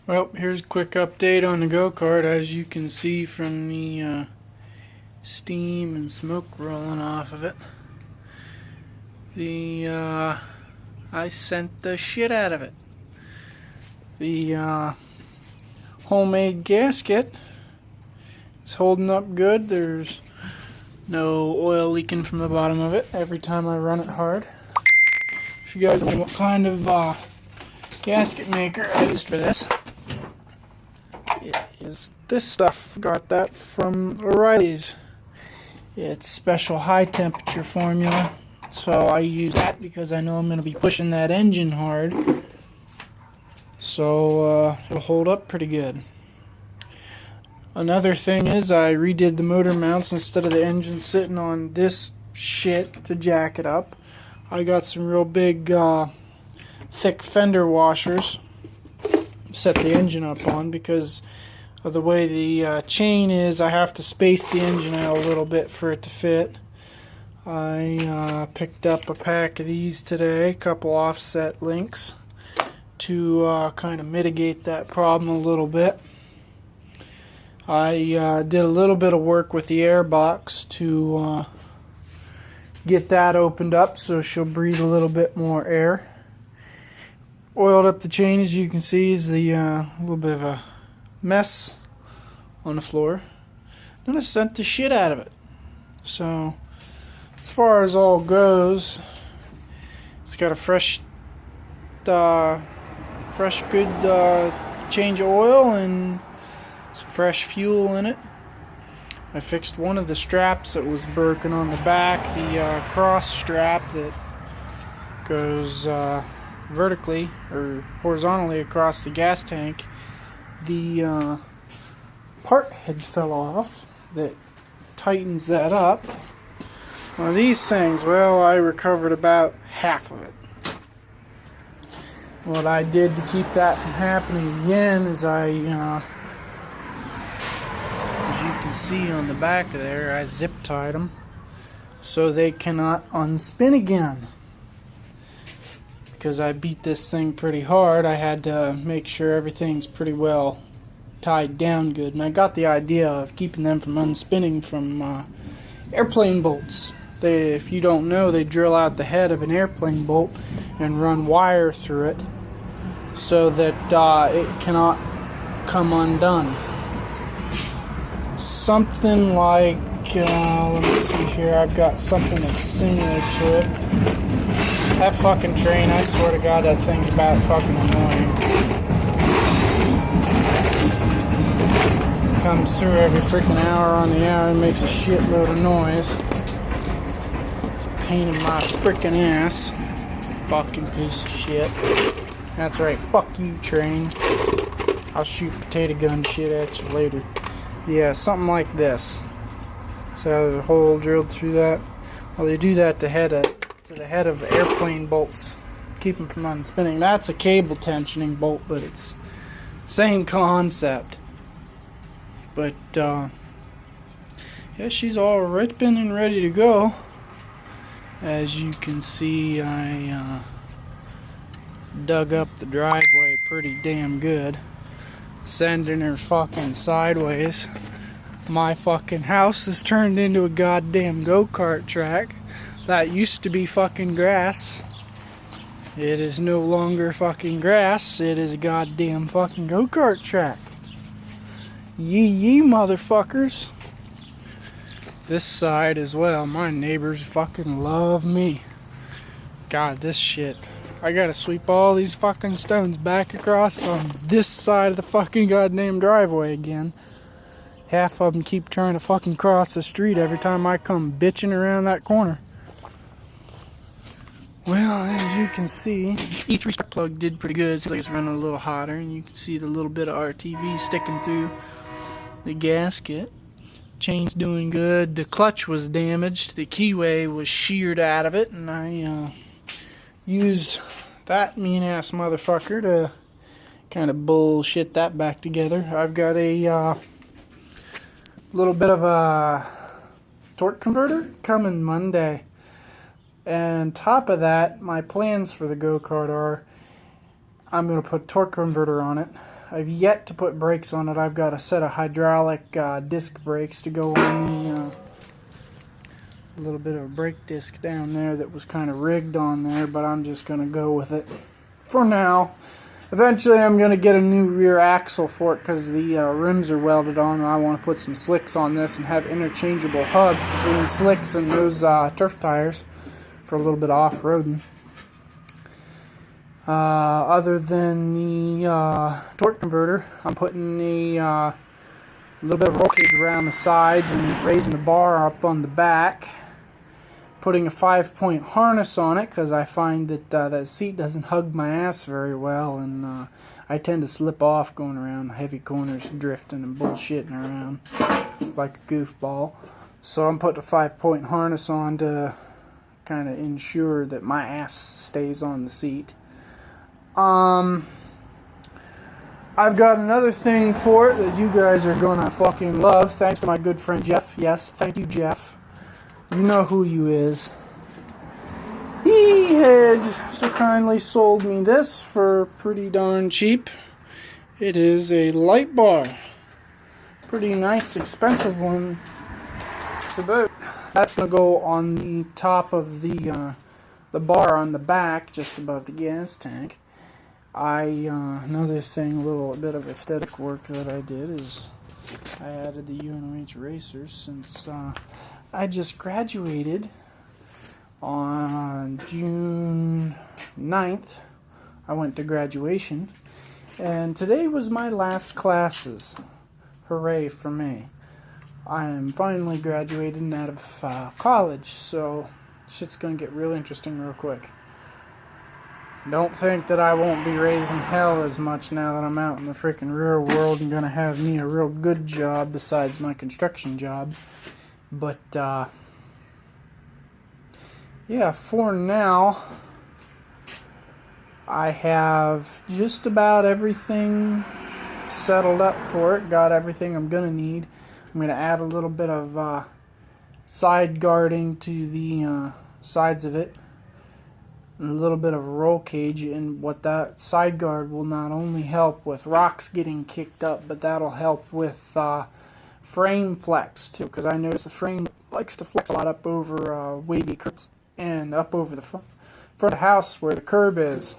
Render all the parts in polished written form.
Well, here's a quick update on the go-kart. As you can see from the steam and smoke rolling off of it, I sent the shit out of it. The homemade gasket is holding up good. There's no oil leaking from the bottom of it every time I run it hard. If you guys know what kind of gasket maker I used for this, it is this stuff. Got that from O'Reilly's. It's special high temperature formula, so I use that because I know I'm going to be pushing that engine hard, so it'll hold up pretty good. Another thing is I redid the motor mounts. Instead of the engine sitting on this shit to jack it up, I got some real big thick fender washers set the engine up on. Because of the way the chain is, I have to space the engine out a little bit for it to fit. I picked up a pack of these today, a couple offset links, to kind of mitigate that problem a little bit. I did a little bit of work with the air box to get that opened up so she'll breathe a little bit more air. Oiled up the chain, as you can see, is the little bit of a mess on the floor. Then I sent the shit out of it. So as far as all goes, it's got a fresh good change of oil and some fresh fuel in it. I fixed one of the straps that was broken on the back, the cross strap that goes vertically or horizontally across the gas tank. The part had fell off that tightens that up. Now these things, well, I recovered about half of it. What I did to keep that from happening again is as you can see on the back of there, I zip tied them so they cannot unspin again. Because I beat this thing pretty hard, I had to make sure everything's pretty well tied down good. And I got the idea of keeping them from unspinning from airplane bolts. If you don't know, they drill out the head of an airplane bolt and run wire through it so that it cannot come undone. Something like, let me see here, I've got something that's similar to it. That fucking train, I swear to God, that thing's about fucking annoying. Comes through every freaking hour on the hour and makes a shitload of noise. It's a pain in my freaking ass. Fucking piece of shit. That's right, fuck you, train. I'll shoot potato gun shit at you later. Yeah, something like this. So the hole drilled through that. Well, they do that to the head of airplane bolts, keep them from unspinning. That's a cable tensioning bolt, but it's same concept. But yeah, she's all ripping and ready to go. As you can see, I dug up the driveway pretty damn good, sending her fucking sideways. My fucking house has turned into a goddamn go-kart track. That used to be fucking grass. It is no longer fucking grass. It is a goddamn fucking go-kart track. Yee motherfuckers. This side as well. My neighbors fucking love me. God, this shit. I gotta sweep all these fucking stones back across on this side of the fucking goddamn driveway again. Half of them keep trying to fucking cross the street every time I come bitching around that corner. Well, as you can see, E3 spark plug did pretty good. It's like it's running a little hotter, and you can see the little bit of RTV sticking through the gasket. Chain's doing good. The clutch was damaged. The keyway was sheared out of it, and I used that mean-ass motherfucker to kind of bullshit that back together. I've got a little bit of a torque converter coming Monday. And top of that, my plans for the go-kart are I'm going to put a torque converter on it, I've yet to put brakes on it. I've got a set of hydraulic disc brakes to go on the a little bit of a brake disc down there that was kind of rigged on there, but I'm just going to go with it for now. Eventually I'm going to get a new rear axle for it because the rims are welded on, and I want to put some slicks on this and have interchangeable hubs between slicks and those turf tires for a little bit of off-roading. Other than the torque converter, I'm putting a little bit of roll cage around the sides and raising the bar up on the back. Putting a 5-point harness on it because I find that that seat doesn't hug my ass very well, and I tend to slip off going around heavy corners, drifting and bullshitting around like a goofball. So I'm putting a 5-point harness on to kind of ensure that my ass stays on the seat. I've got another thing for it that you guys are gonna fucking love, thanks to my good friend Jeff. Yes, thank you, Jeff. You know who you is. He had so kindly sold me this for pretty darn cheap. It is a light bar. Pretty nice, expensive one. That's going to go on the top of the bar on the back, just above the gas tank. Another thing, a little bit of aesthetic work that I did is I added the UNOH racers since I just graduated on June 9th. I went to graduation, and today was my last classes. Hooray for me. I am finally graduating out of college, so shit's gonna get real interesting real quick. Don't think that I won't be raising hell as much now that I'm out in the freaking real world and gonna have me a real good job besides my construction job. But, yeah, for now, I have just about everything settled up for it. Got everything I'm going to need. I'm going to add a little bit of side guarding to the sides of it. And a little bit of roll cage. And what that side guard will not only help with rocks getting kicked up, but that'll help with frame flex too, because I notice the frame likes to flex a lot up over wavy curbs and up over the front of the house where the curb is.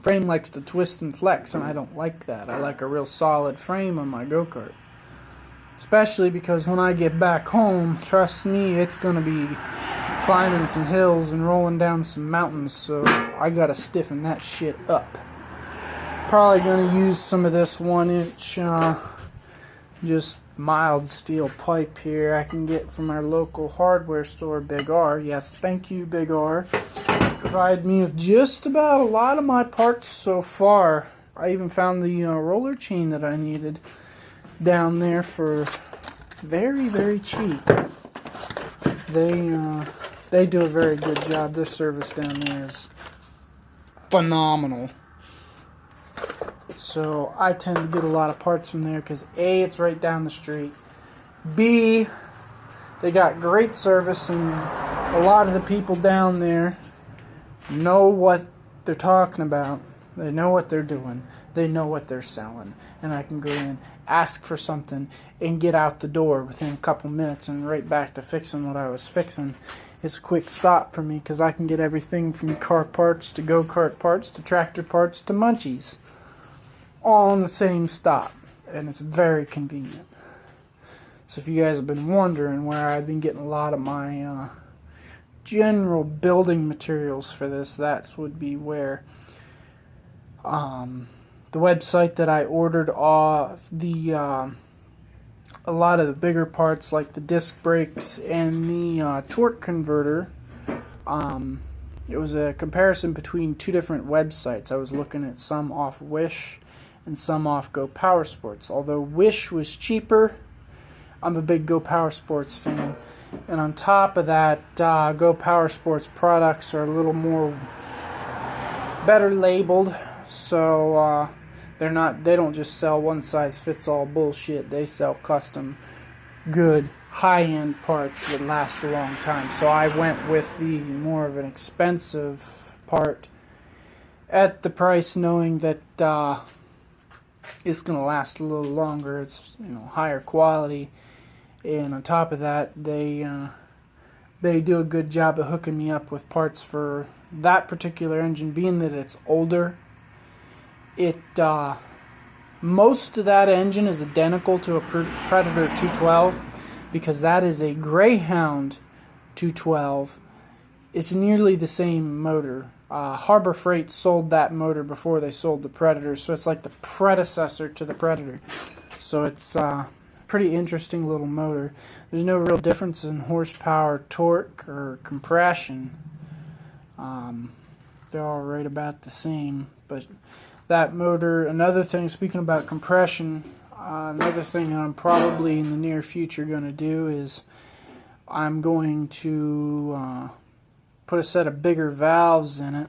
Frame likes to twist and flex, and I don't like that. I like a real solid frame on my go-kart, especially because when I get back home, trust me, it's going to be climbing some hills and rolling down some mountains, so I got to stiffen that shit up. Probably going to use some of this 1-inch just mild steel pipe here I can get from our local hardware store, Big R. Yes, thank you, Big R. Provide me with just about a lot of my parts so far. I even found the roller chain that I needed down there for very, very cheap. They do a very good job. Their service down there is phenomenal. So I tend to get a lot of parts from there because A, it's right down the street. B, they got great service, and a lot of the people down there know what they're talking about. They know what they're doing. They know what they're selling. And I can go in, ask for something, and get out the door within a couple minutes and right back to fixing what I was fixing. It's a quick stop for me because I can get everything from car parts to go-kart parts to tractor parts to munchies, all in the same stop, and it's very convenient. So if you guys have been wondering where I've been getting a lot of my general building materials for this, that would be where. The website that I ordered off a lot of the bigger parts, like the disc brakes and the torque converter. It was a comparison between two different websites. I was looking at some off Wish and some off Go Power Sports. Although Wish was cheaper, I'm a big Go Power Sports fan. And on top of that, Go Power Sports products are a little more better labeled. So they don't just sell one size fits all bullshit. They sell custom, good, high-end parts that last a long time. So I went with the more of an expensive part at the price, knowing that it's going to last a little longer. It's, higher quality, and on top of that, they do a good job of hooking me up with parts for that particular engine. Being that it's older, most of that engine is identical to a Predator 212, because that is a Greyhound 212. It's nearly the same motor. Harbor Freight sold that motor before they sold the Predator, so it's like the predecessor to the Predator. So it's a pretty interesting little motor. There's no real difference in horsepower, torque, or compression. They're all right about the same. But that motor, another thing, speaking about compression, another thing that I'm probably in the near future going to do is I'm going to put a set of bigger valves in it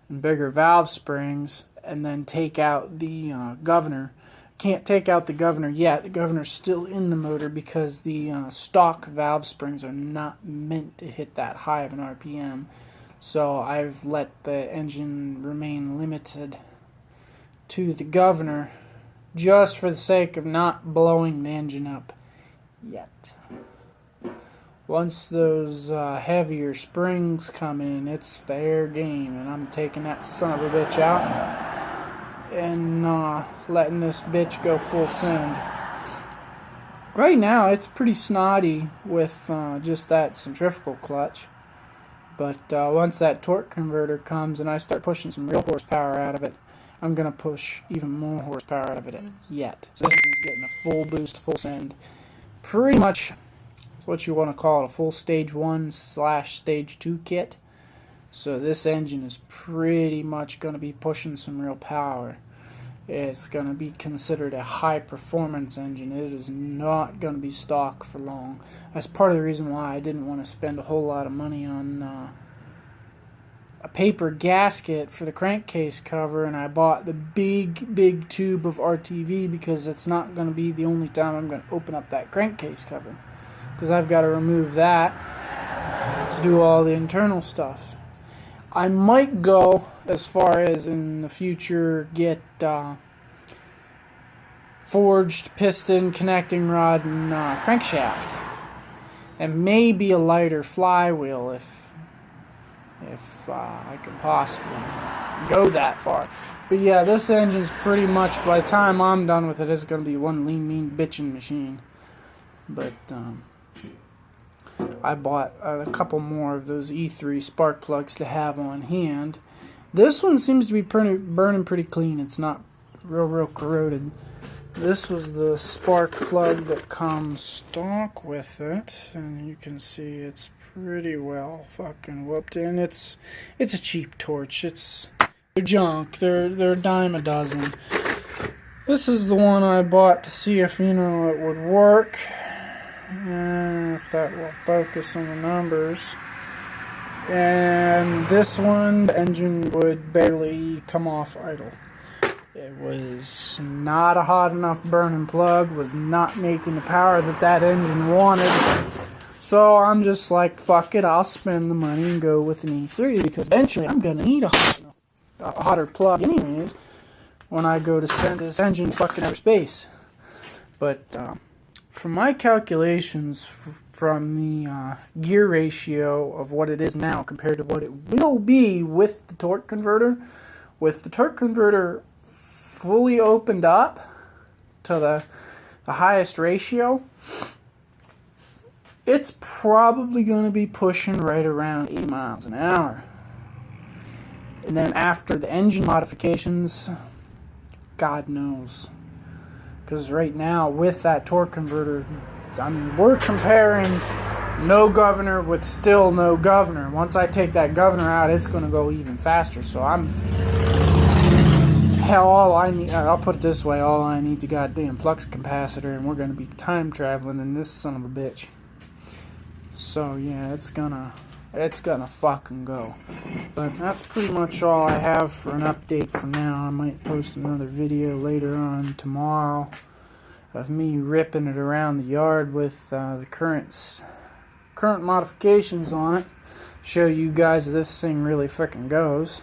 and bigger valve springs, and then take out the governor. Can't take out the governor yet. The governor's still in the motor because the stock valve springs are not meant to hit that high of an RPM. So I've let the engine remain limited to the governor just for the sake of not blowing the engine up yet. Once those heavier springs come in, it's fair game, and I'm taking that son of a bitch out and letting this bitch go full send. Right now, it's pretty snotty with just that centrifugal clutch, but once that torque converter comes and I start pushing some real horsepower out of it, I'm going to push even more horsepower out of it yet. So this engine's getting a full boost, full send. Pretty much what you want to call it, a full stage 1/stage 2 kit. So this engine is pretty much going to be pushing some real power. It's going to be considered a high performance engine. It is not going to be stock for long. That's part of the reason why I didn't want to spend a whole lot of money on a paper gasket for the crankcase cover, and I bought the big tube of RTV because it's not going to be the only time I'm going to open up that crankcase cover, because I've got to remove that to do all the internal stuff. I might go as far as in the future get forged piston, connecting rod, and crankshaft, and maybe a lighter flywheel if I can possibly go that far. But yeah, this engine's pretty much, by the time I'm done with it, it's going to be one lean, mean bitchin' machine. But I bought a couple more of those E3 spark plugs to have on hand. This one seems to be burning pretty clean. It's not real corroded. This was the spark plug that comes stock with it, and you can see it's pretty well fucking whooped in. It's a cheap torch. They're junk. They're a dime a dozen. This is the one I bought to see if it would work. If that will focus on the numbers. And this one, the engine would barely come off idle. It was not a hot enough burning plug, was not making the power that engine wanted. So I'm just like, fuck it, I'll spend the money and go with an E3, because eventually I'm going to need a hotter plug anyways when I go to send this engine fucking outer space. But from my calculations from the gear ratio of what it is now compared to what it will be with the torque converter, fully opened up to the highest ratio, it's probably going to be pushing right around 80 miles an hour. And then after the engine modifications, God knows. Because right now, with that torque converter, I mean, we're comparing no governor with still no governor. Once I take that governor out, it's going to go even faster. So all I need, I'll put it this way, all I need is a goddamn flux capacitor, and we're going to be time traveling in this son of a bitch. So yeah, it's gonna fucking go. But that's pretty much all I have for an update for now. I might post another video later on tomorrow of me ripping it around the yard with the current modifications on it. Show you guys that this thing really frickin' goes.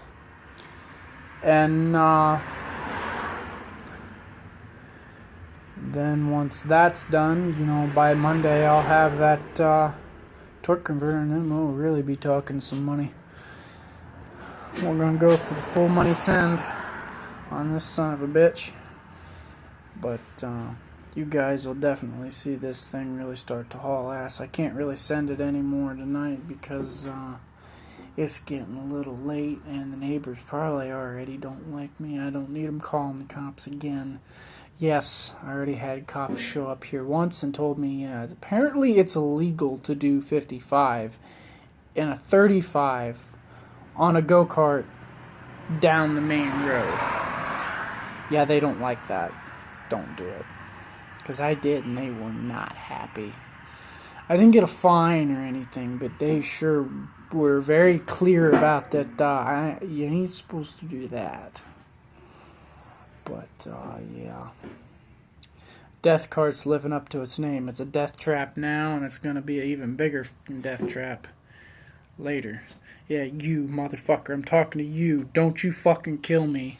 And Then once that's done, you know, by Monday I'll have that torque converter, and then we'll really be talking some money. We're gonna go for the full money send on this son of a bitch. But you guys will definitely see this thing really start to haul ass. I can't really send it anymore tonight because it's getting a little late, and the neighbors probably already don't like me. I don't need them calling the cops again. Yes, I already had cops show up here once and told me apparently it's illegal to do 55 and a 35 on a go-kart down the main road. Yeah, they don't like that. Don't do it. Because I did, and they were not happy. I didn't get a fine or anything, but they sure were very clear about that. You ain't supposed to do that. But, yeah. Death Cart's living up to its name. It's a death trap now, and it's going to be an even bigger death trap later. Yeah, you, motherfucker, I'm talking to you. Don't you fucking kill me.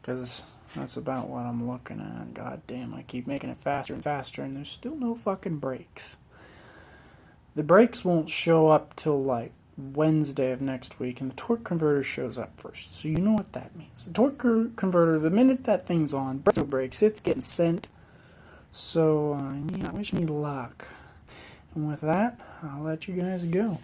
Because that's about what I'm looking at. God damn, I keep making it faster and faster, and there's still no fucking brakes. The brakes won't show up till, like, Wednesday of next week, and the torque converter shows up first. So you know what that means. The torque converter, the minute that thing's on, brakes, it's getting sent. So, yeah, wish me luck. And with that, I'll let you guys go.